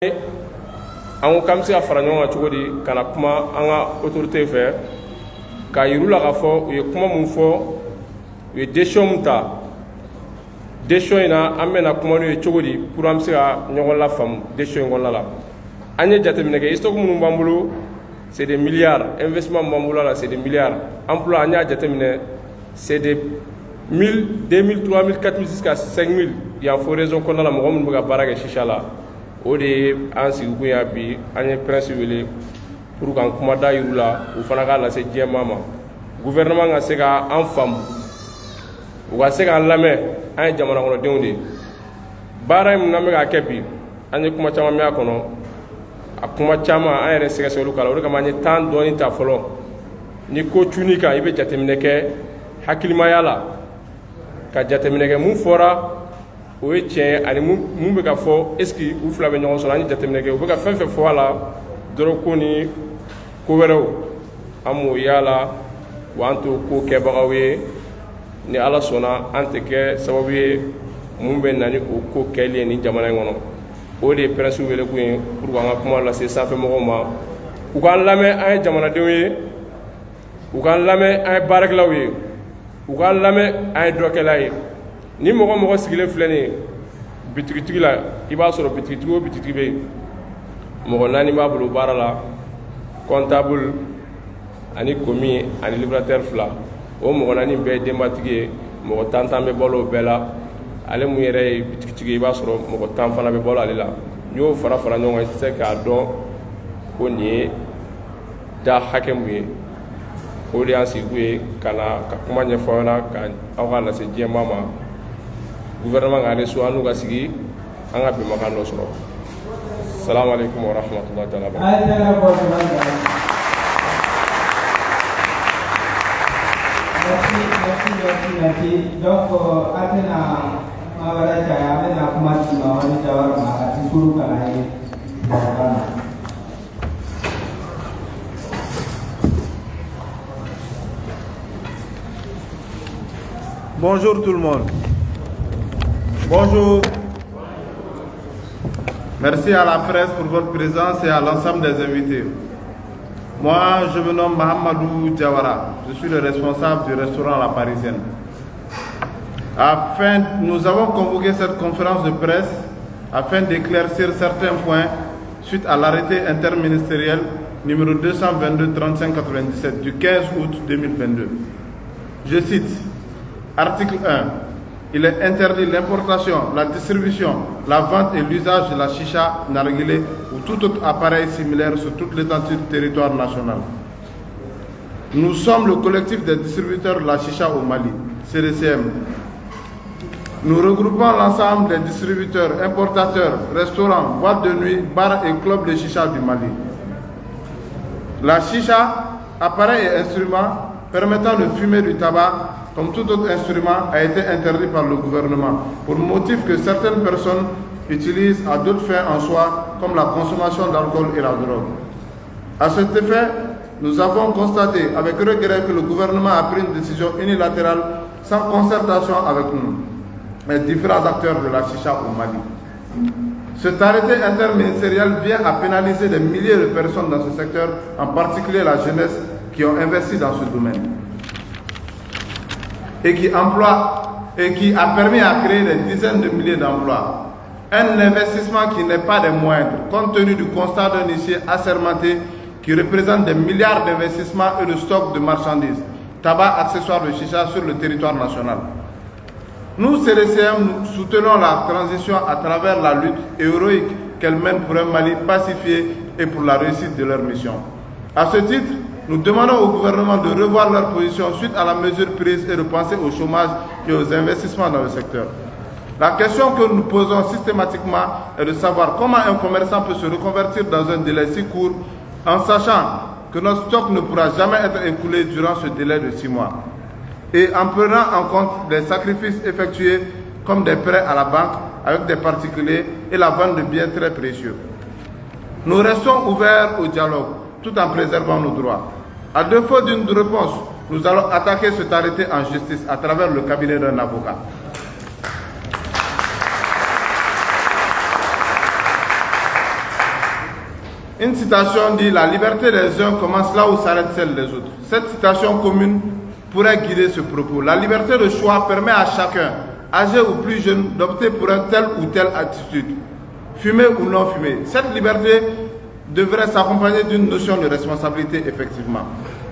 an ko k'an bɛ se ka fara ɲɔgɔn kan cogo di ka na kuma an ka autorité fɛ k'a yir'u la k'a fɔ u ye kuma mun fɔ u ye décision mun ta décision in na an bɛna kuma n'u ye cogo di pour an bɛ se ka ɲɔgɔn lafaamu décision in kɔnɔna la an ye jateminɛ kɛ stock minnu b'an bolo c'est des milliards investissement min b'an bolo la c'est des milliards emploi an y'a jateminɛ c'est des 1000 2000 3000 4000 jusqu'à 5000 yan fo région kɔnɔna la mɔgɔ minnu bɛ ka baara kɛ shisha la o de ye an sigikun ya bi an ye presse wele pour k'an kumada yir'u la u fana k'a lase diɲɛmaa ma gouvernement ka se ka an faamu u ka se k'an lamɛn an ye jamana kɔnɔdenw de ye baara in n'an bɛ k'a kɛ bi an ye kuma caman mɛn a kɔnɔ a kuma caman an yɛrɛ sɛgɛsɛgɛliw k'a la o de kama an ye temps dɔɔni ta fɔlɔ ni ko cunni kan i bɛ jateminɛ kɛ hakilimaya la ka jateminɛ kɛ mun fɔra o ye tiɲɛ ani mun bɛ ka fɔ est-ce que u fila bɛ ɲɔgɔn sɔrɔ an ye jateminɛ kɛ u bɛ ka fɛn fɛn fɔ a la dɔrɔn ko ni ko wɛrɛw an m'o y'a la wa an to ko kɛbagaw ye ni ala sɔnna an tɛ kɛ sababu ye mun bɛ na ni o ko kɛli ye ni jamana in kɔnɔ o de ye presse wele kun ye pour k'an ka kuma lase sanfɛmɔgɔw ma u k'an lamɛn an ye jamanadenw ye u k'an lamɛn an ye baarakɛlaw ye u k'an lamɛn an ye dɔkɛla ye ni mɔgɔ mɔgɔ sigilen filɛ nin ye bitigitigi la i b'a sɔrɔ bitigitigi o bitigitigi bɛ yen mɔgɔ naani b'a bolo baara la comptable ani commis ani livrateur fila o mɔgɔ naani bɛɛ ye denbatigi ye mɔgɔ tan bɛ balo o bɛɛ la ale mun yɛrɛ ye bitigitigi i b'a sɔrɔ mɔgɔ 10 fana bɛ balo ale la n'i y'o fara ɲɔgɔn kan i tɛ se k'a dɔn ko nin ye da hakɛ mun ye o de y'an sigikun ye ka na ka kuma ɲɛfɔ aw ɲɛna ka aw ka lase diɲɛmaa ma gouvernement ka reçu an n'u ka sigi an ka bɛnbakan dɔ sɔrɔ salamu aleykum wa rahmatullahi taala merci. Donc, atena mawara chaya amena kumati mawani jawara makati suru kanaye. Bonjour tout le monde. Bonjour. Merci à la presse pour votre présence et à l'ensemble des invités. Moi, je me nomme Mahamadou Diawara. Je suis le responsable du restaurant La Parisienne. Nous avons convoqué cette conférence de presse afin d'éclaircir certains points suite à l'arrêté interministériel numéro 222-3597 du 15 août 2022. Je cite, article 1. Il est interdit l'importation, la distribution, la vente et l'usage de la chicha, narguilé ou tout autre appareil similaire sur toute l'étendue du territoire national. Nous sommes le collectif des distributeurs de la chicha au Mali, CDCM. Nous regroupons l'ensemble des distributeurs, importateurs, restaurants, boîtes de nuit, bars et clubs de chicha du Mali. La chicha, appareil et instrument permettant de fumer du tabac, comme tout autre instrument, a été interdit par le gouvernement pour motif que certaines personnes utilisent à d'autres fins en soi, comme la consommation d'alcool et la drogue. À cet effet, nous avons constaté avec regret que le gouvernement a pris une décision unilatérale sans concertation avec nous, les différents acteurs de la chicha au Mali. Cet arrêté interministériel vient à pénaliser des milliers de personnes dans ce secteur, en particulier la jeunesse qui ont investi dans ce domaine. Et qui a permis à créer des dizaines de milliers d'emplois. Un investissement qui n'est pas des moindres, compte tenu du constat d'un huissier assermenté qui représente des milliards d'investissements et de stocks de marchandises, tabac, accessoires de chicha sur le territoire national. Nous, CDCM, soutenons la transition à travers la lutte héroïque qu'elle mène pour un Mali pacifié et pour la réussite de leur mission. À ce titre, nous demandons au gouvernement de revoir leur position suite à la mesure prise et de penser au chômage et aux investissements dans le secteur. La question que nous posons systématiquement est de savoir comment un commerçant peut se reconvertir dans un délai si court en sachant que notre stock ne pourra jamais être écoulé durant ce délai de 6 mois et en prenant en compte les sacrifices effectués comme des prêts à la banque avec des particuliers et la vente de biens très précieux. Nous restons ouverts au dialogue tout en préservant nos droits. À défaut d'une réponse, nous allons attaquer cet arrêté en justice à travers le cabinet d'un avocat. Une citation dit: la liberté des uns commence là où s'arrête celle des autres. Cette citation commune pourrait guider ce propos. La liberté de choix permet à chacun, âgé ou plus jeune, d'opter pour une telle ou telle attitude, fumer ou non fumer. Cette liberté devrait s'accompagner d'une notion de responsabilité, effectivement.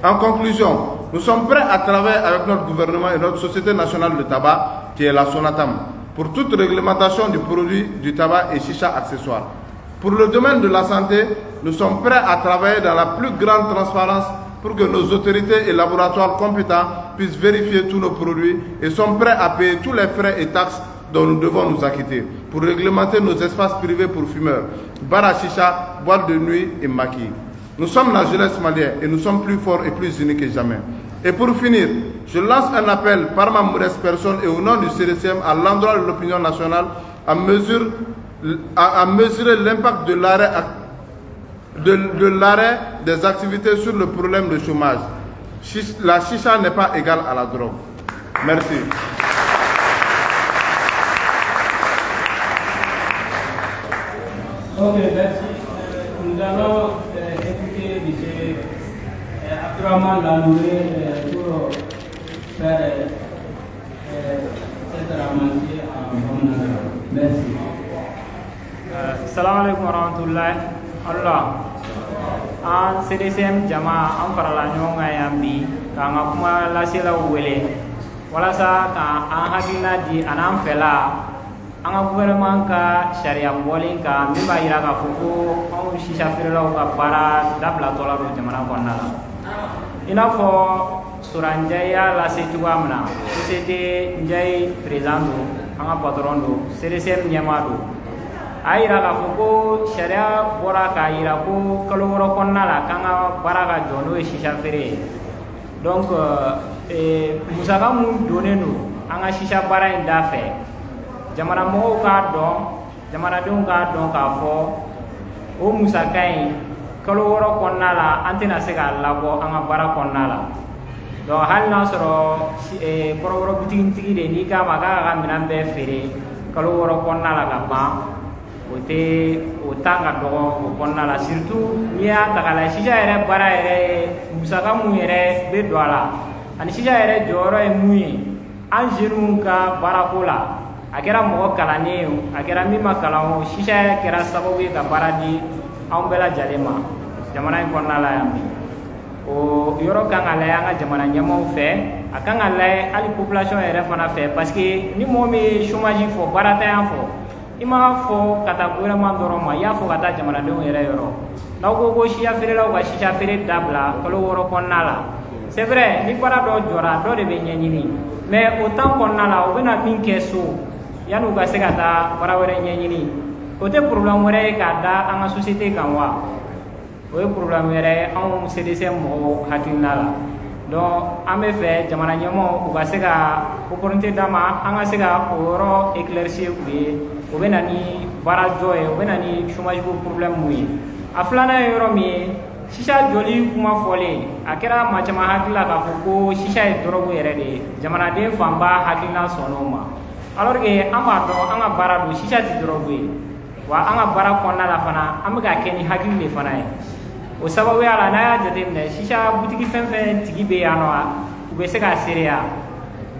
En conclusion, nous sommes prêts à travailler avec notre gouvernement et notre Société nationale de tabac, qui est la SONATAM, pour toute réglementation du produit du tabac et chicha accessoires. Pour le domaine de la santé, nous sommes prêts à travailler dans la plus grande transparence pour que nos autorités et laboratoires compétents puissent vérifier tous nos produits et sont prêts à payer tous les frais et taxes dont nous devons nous acquitter pour réglementer nos espaces privés pour fumeurs, bar à chicha, boîtes de nuit et maquis. Nous sommes la jeunesse malienne et nous sommes plus forts et plus unis que jamais. Et pour finir, je lance un appel par ma modeste personne et au nom du CDCM à l'endroit de l'opinion nationale à mesurer l'impact de l'arrêt des activités sur le problème de chômage. La chicha n'est pas égale à la drogue. Merci. Ok, merci. Nous allons écouter M. Abdourahmane Lanouré pour faire cette ramassée en Bamana. Merci. Assalamu alaikum warahmatullahi Allah. An CDCM jama an farala ɲɔgɔn kan yan bi k'an ka kuma laselaw wele walasa k'an hakilina di a n'an fɛla an ka gouvernement ka sariya bɔlen kan min b'a yira k'a fɔ ko anw sisa feerelaw ka baara dabilatɔ la don jamana kɔnɔna la. I n'a fɔ Sura Njayi y'a lase cogoya min na, société Njayi président don, an ka patron don, CDCM ɲɛmaa don. A yira k'a fɔ ko sariya bɔra k'a yira ko kalo wɔɔrɔ kɔnɔna la k'an ka baara ka jɔ n'o ye sisa feere ye. Donc musaka mun donnen don an ka sisa baara in da fɛ, jamana mɔgɔw k'a dɔn, jamanadenw k'a dɔn k'a fɔ o musaka in kalo wɔɔrɔ kɔnɔna la an tɛna se k'a labɔ an ka baara kɔnɔna la. Donc hali n'a sɔrɔ kɔrɔbɔrɔ butigitigi de n'i k'a ma k'a ka minɛn bɛɛ feere kalo wɔɔrɔ kɔnɔna la ka ban, o temps ka dɔgɔ o kɔnɔna la. Surtout n'i y'a ta k'a lajɛ sisa yɛrɛ baara yɛrɛ musaka mun yɛrɛ bɛ don a la ani sisa yɛrɛ jɔyɔrɔ ye mun ye an jeunes ka baarako la. A kɛra mɔgɔ kalannen ye o, a kɛra min ma kalan o, sisa kɛra sababu ye ka baara di anw bɛɛ lajɛlen ma jamana in kɔnɔna la yan bi. O yɔrɔ kan ka lajɛ an ka jamana ɲɛmaaw fɛ, a kan ka lajɛ hali population yɛrɛ fana fɛ, parce que ni mɔgɔ min ye chômage fɔ, baara tanya fɔ, i ma fɔ ka taa gouvernement dɔrɔn ma, i y'a fɔ ka taa jamanadenw yɛrɛ yɔrɔ. N'aw ko ko sisa feerelaw ka sisa feere dabila kalo wɔɔrɔ kɔnɔna la, c'est vrai ni baara dɔ jɔra dɔ de bɛ ɲɛɲini, mais o temps kɔnɔna la u bɛna min kɛ so yanni u ka se ka taa baara wɛrɛ ɲɛɲini, o tɛ problème wɛrɛ ye k'a da an ka société kan wa? O ye problème wɛrɛ ye anw CDCM mɔgɔw hakilina la. Donc an bɛ fɛ jamana ɲɛmaaw u ka se ka opportunité d'an ma, an ka se ka o yɔrɔ éclaircir u ye, o bɛ na ni baara jɔ ye, o bɛ na ni chômage ko problème mun ye. A filanan ye yɔrɔ min ye, sisa jɔli kuma fɔlen, a kɛra maa caman hakili la k'a fɔ ko sisa ye dɔrɔgu yɛrɛ de ye, jamanaden fanba hakilina sɔnn'o ma. Alors que an b'a dɔn an ka baara don sisa tɛ dɔrɔgu ye, wa an ka baara kɔnɔna la fana an bɛ k'a kɛ ni hakili de fana ye. O sababuya la n'a y'a jateminɛ sisa butigi fɛn fɛn tigi bɛ yan nɔ u bɛ se k'a seereya.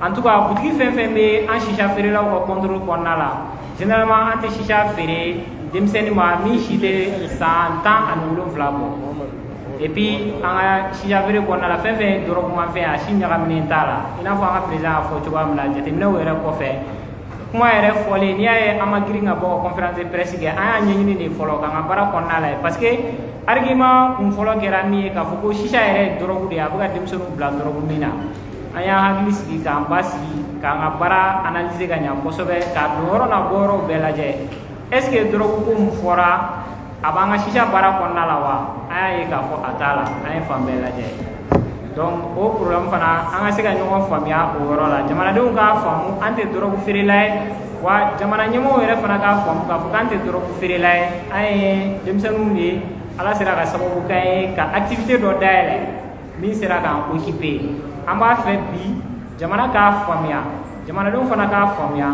En tout cas butigi fɛn fɛn bɛ an sisa feerelaw ka contrôle kɔnɔna la, généralement an tɛ sisa feere denmisɛnnin ma min si tɛ san 17 bɔ. Et puis an ka sisa feere kɔnɔna la fɛn fɛn ye dɔrɔgumafɛn a si ɲagaminen t'a la, i n'a fɔ an ka président y'a fɔ cogoya min na, jateminɛw yɛrɛ kɔfɛ kuma yɛrɛ fɔlen n'i y'a ye an ma girin ka bɔ ka conférence de presse kɛ, an y'a ɲɛɲini de fɔlɔ k'an ka baara kɔnɔna la ye, parce que argument kun fɔlɔ kɛra min ye k'a fɔ ko sisa yɛrɛ ye dɔrɔgu de ye, a bɛ ka denmisɛnninw bila dɔrɔgu min na. An y'an hakili sigi k'an basigi k'an ka baara analyser ka ɲa kosɛbɛ, k'a don yɔrɔ n'a bɔ yɔrɔw bɛɛ lajɛ. Est ce que dɔrɔgu ko mun fɔra a b'an ka sisa baara kɔnɔna la wa? An y'a ye k'a fɔ a t'a la, an ye fan bɛɛ lajɛ. Donc o problème fana an ka se ka ɲɔgɔn faamuya o yɔrɔ la, jamanadenw k'a faamu an tɛ dɔrɔgu feerela ye, wa jamana ɲɛmɔgɔw yɛrɛ fana k'a faamu k'a fɔ k'an tɛ dɔrɔgu feerela ye, an ye denmisɛnninw de ye, ala sera ka sababu k'an ye ka activité dɔ dayɛlɛ min sera k'an occuper. An b'a fɛ bi jamana k'a faamuya, jamanadenw fana k'a faamuya,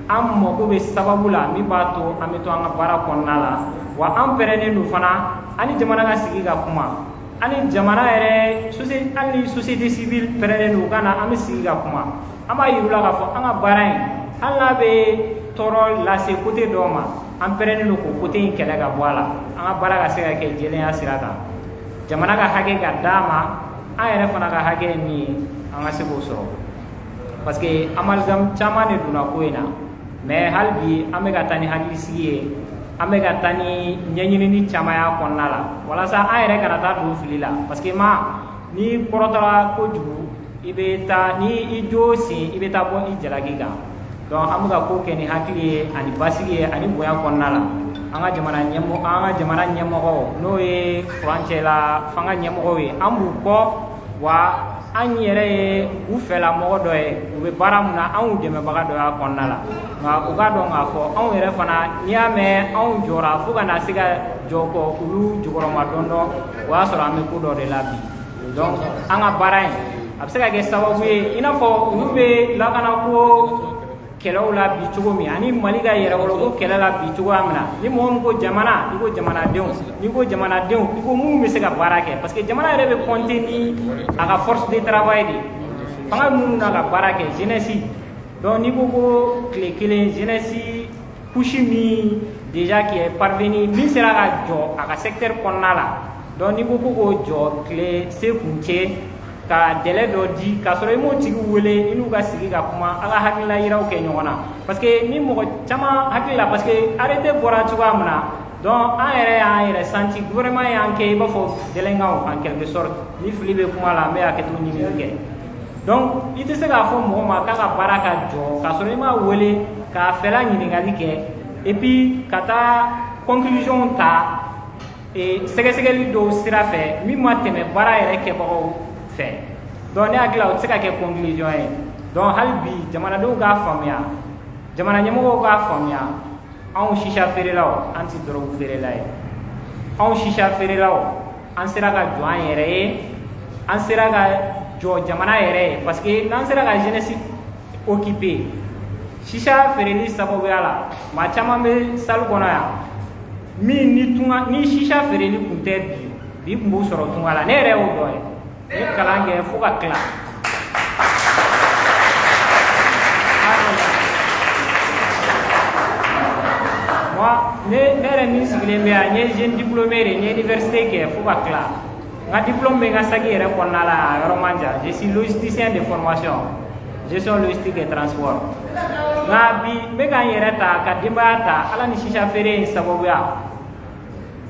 an mako bɛ sababu la min b'a to an bɛ to an ka baara kɔnɔna la wa an pɛrɛnnen don fana ani jamana ka sigi ka kuma ani jamana yɛrɛ société civile pɛrɛnnen don kana an bɛ sigi ka kuma an b'a yir'u la k'a fɔ an ka baara in hali n'a bɛ tɔɔrɔ lase côté dɔw ma an pɛrɛnnen don k'o côté in kɛlɛ ka bɔ a la an ka baara ka se ka kɛ jɛlenya sira kan jamana ka hakɛ ka d'a ma an yɛrɛ fana ka hakɛ ye min ye an ka se k'o sɔrɔ parce que amalgame caman de donna ko in na mais hali bi an bɛ ka taa ni hakilisigi ye an bɛ ka taa ni ɲɛɲinini caman y'a kɔnɔna la walasa an yɛrɛ kana taa don fili la parce que ni kɔrɔtɔra kojugu i bɛ taa ni i jo sen i bɛ taa bɔ i jalaki kan donc an bɛ ka ko kɛ ni hakili ye ani basigi ye ani bonya kɔnɔna la an ka jamana ɲɛmɔgɔw n'o ye furancɛla fanga ɲɛmɔgɔw ye an b'u kɔ wa an yɛrɛ ye u fɛlamɔgɔ dɔ ye u bɛ baara min na anw dɛmɛbaga dɔ y'a kɔnɔna la nka u k'a dɔn k'a fɔ anw yɛrɛ fana n'i y'a mɛn anw jɔra fo ka na se ka jɔ kɔ olu jukɔrɔma dɔndɔn o y'a sɔrɔ an bɛ ko dɔ de la bi donc an ka baara in a bɛ se ka kɛ sababu ye i n'a fɔ olu bɛ lakanako kɛlɛw la bi cogo min ani Mali ka yɛrɛwoloko kɛlɛ la bi cogoya min na ni mɔgɔ min ko jamana i ko jamanadenw n'i ko jamanadenw i ko minnu bɛ se ka baara kɛ parce que jamana yɛrɛ bɛ compter ni a ka force de travail de fanga minnu n'a ka baara kɛ jeunesse donc n'i ko ko tile kelen jeunesse couche min déjà qui est parvenu min sera ka jɔ a ka secteur kɔnɔna la donc n'i ko k'o jɔ tile se kuncɛ ka délai dɔ di k'a sɔrɔ i m'o tigi wele i n'u ka sigi ka kuma a ka hakilila yiraw kɛ ɲɔgɔn na parce que ni mɔgɔ caman hakili la parce que arrêté bɔra cogoya min na donc an yɛrɛ y'an yɛrɛ santi gouvernement y'an kɛ i b'a fɔ délinquant en quelque sorte ni fili bɛ kuma la an bɛ hakɛto ɲini kɛ donc i tɛ se k'a fɔ mɔgɔ ma k'a ka baara ka jɔ k'a sɔrɔ i m'a wele k'a fɛla ɲininkali kɛ et puis ka taa conclusion ta sɛgɛsɛgɛli dɔw sira fɛ min ma tɛmɛ baara yɛrɛ kɛbagaw fɛ donc ne hakili la o tɛ se ka kɛ conclusion ye donc hali bi jamanadenw k'a faamuya jamana ɲɛmɔgɔw k'a faamuya anw shisha feerelaw an tɛ dɔrɔgu feerela ye anw shisha feerelaw an sera ka jɔ an yɛrɛ ye an sera ka jɔ jamana yɛrɛ ye parce que n'an sera ka jeunesse occuper shisha feereli sababuya la maa caman bɛ salle kɔnɔ yan min ni shisha feereli kun tɛ bi kun b'u sɔrɔ tunga la ne yɛrɛ y'o dɔn ye ne kalan kɛ fo ka tila ne yɛrɛ min sigilen bɛ yan n ye jeune diplômé de n ye université kɛ fo ka tila n ka diplôme bɛ n ka saki yɛrɛ kɔnɔna la a yɔrɔ man jan je suis logisticien de formation gestion logistique et transport nka bi n bɛ ka n yɛrɛ ta ka denbaya ta ala ni shisha feere in sababuya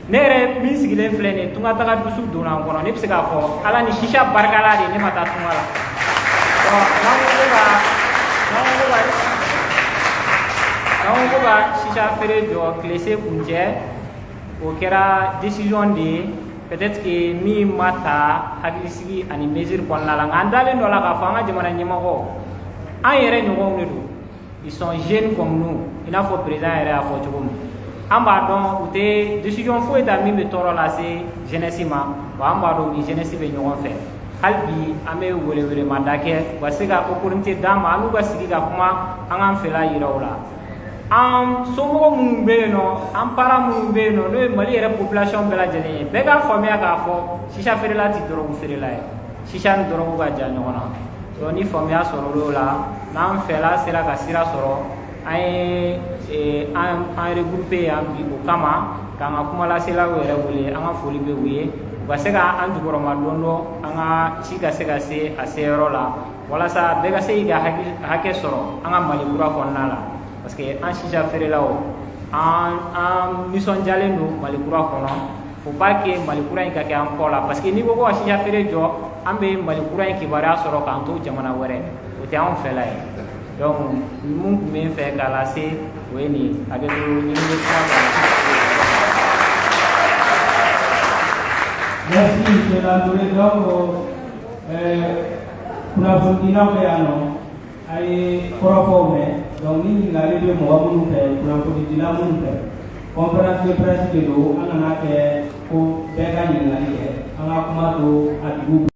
ne yɛrɛ min sigilen filɛ nin ye tunga taga dusu donna n kɔnɔ ne bɛ se k'a fɔ ala ni shisha barikala de ne ma taa tunga la n'an ko ka shisha feere jɔ tile se kuncɛ o kɛra décision de ye peut-être que min ma ta hakilisigi ani mesure kɔnɔna la nka an dalen dɔ la k'a fɔ an ka jamana ɲɛmɔgɔw an yɛrɛ ɲɔgɔnw de don ils sont jeunes comme nous i n'a fɔ président yɛrɛ y'a fɔ cogo min an b'a dɔn u tɛ décision foyi ta min bɛ tɔɔrɔ lase jeunesse ma wa an b'a dɔn u ni jeunesse bɛ ɲɔgɔn fɛ hali bi an bɛ welewelemada kɛ u ka se ka opportunité d'an ma an n'u ka sigi ka kuma an k'an fɛla yira u la an somɔgɔ minnu bɛ yen nɔ an parents minnu bɛ yen nɔ n'o ye Mali yɛrɛ population bɛɛ lajɛlen ye bɛɛ k'a faamuya k'a fɔ shisha feerela tɛ dɔrɔgu feerela ye shisha ni dɔrɔgu ka jan ɲɔgɔn na donc ni faamuya sɔrɔla o la n'an fɛla sera ka sira sɔrɔ an ye an regroupé yan bi o kama k'an ka kumalaselaw yɛrɛ wele an ka foli bɛ u ye u ka se ka an jukɔrɔma dɔndɔn an ka ci ka se ka se a seyɔrɔ la walasa bɛɛ ka se k'i ka hakɛ sɔrɔ an ka Mali kura kɔnɔna la parce que an shisha feerelaw an nisɔndiyalen don Mali kura kɔnɔ faut pas que Mali kura in ka kɛ an kɔ la parce que n'i ko ko ka shisha feere jɔ an bɛ Mali kura in kibaruya sɔrɔ k'an to jamana wɛrɛ o tɛ anw fɛla ye donc mun tun bɛ n fɛ k'a lase o ye nin ye hakɛto ɲini bɛ kuma merci monsieur Lantouré donc kunnafonidilaw bɛ yan nɔ a ye kɔrɔfɔw mɛn donc ni ɲininkali bɛ mɔgɔ minnu fɛ kunnafonidila minnu fɛ conférence de presse de don an kana kɛ ko bɛɛ ka ɲininkali kɛ an ka kuma to a dugu